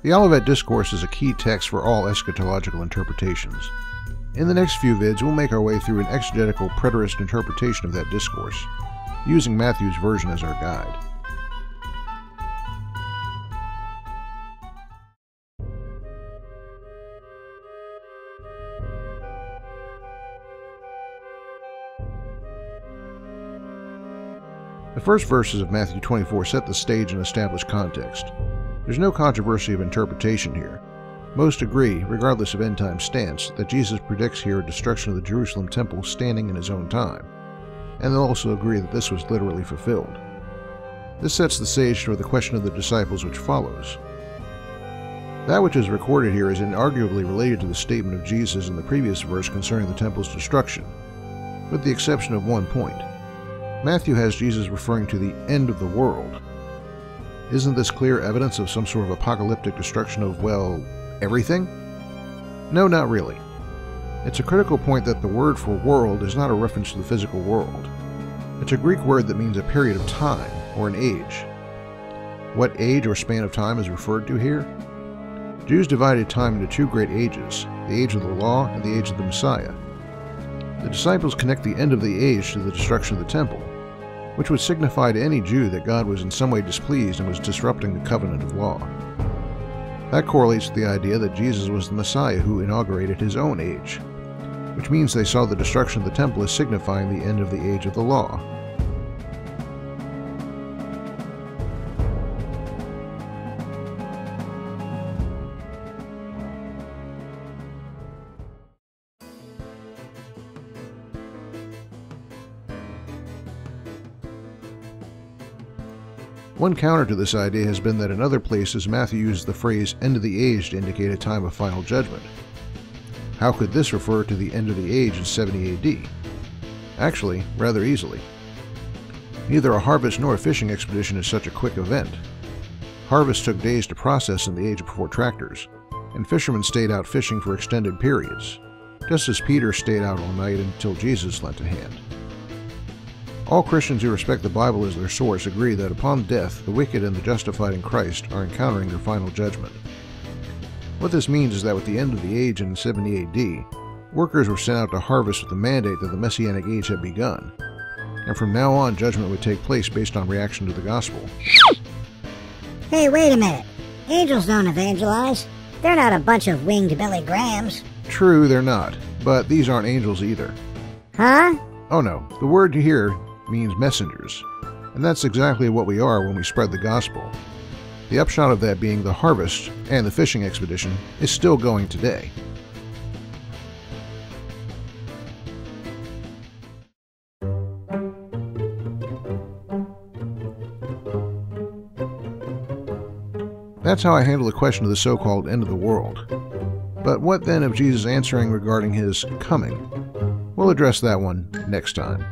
The Olivet Discourse is a key text for all eschatological interpretations. In the next few vids, we'll make our way through an exegetical preterist interpretation of that discourse, using Matthew's version as our guide. The first verses of Matthew 24 set the stage and establish context. There's no controversy of interpretation here. Most agree, regardless of end-time stance, that Jesus predicts here a destruction of the Jerusalem temple standing in his own time, and they'll also agree that this was literally fulfilled. This sets the stage for the question of the disciples which follows. That which is recorded here is inarguably related to the statement of Jesus in the previous verse concerning the temple's destruction, with the exception of one point. Matthew has Jesus referring to the end of the world. Isn't this clear evidence of some sort of apocalyptic destruction of, well, everything? No, not really. It's a critical point that the word for world is not a reference to the physical world. It's a Greek word that means a period of time, or an age. What age or span of time is referred to here? Jews divided time into two great ages, the age of the law and the age of the Messiah. The disciples connect the end of the age to the destruction of the temple, which would signify to any Jew that God was in some way displeased and was disrupting the covenant of law. That correlates with the idea that Jesus was the Messiah who inaugurated his own age, which means they saw the destruction of the temple as signifying the end of the age of the law. One counter to this idea has been that in other places Matthew uses the phrase end of the age to indicate a time of final judgment. How could this refer to the end of the age in 70 AD? Actually, rather easily. Neither a harvest nor a fishing expedition is such a quick event. Harvest took days to process in the age before tractors, and fishermen stayed out fishing for extended periods, just as Peter stayed out all night until Jesus lent a hand. All Christians who respect the Bible as their source agree that upon death, the wicked and the justified in Christ are encountering their final judgment. What this means is that with the end of the age in 70 AD, workers were sent out to harvest with the mandate that the Messianic age had begun, and from now on judgment would take place based on reaction to the gospel. Hey, wait a minute. Angels don't evangelize. They're not a bunch of winged Billy Grahams. True, they're not, but these aren't angels either. Huh? Oh no, the word here means messengers, and that's exactly what we are when we spread the gospel. The upshot of that being the harvest and the fishing expedition is still going today. That's how I handle the question of the so-called end of the world. But what then of Jesus answering regarding his coming? We'll address that one next time.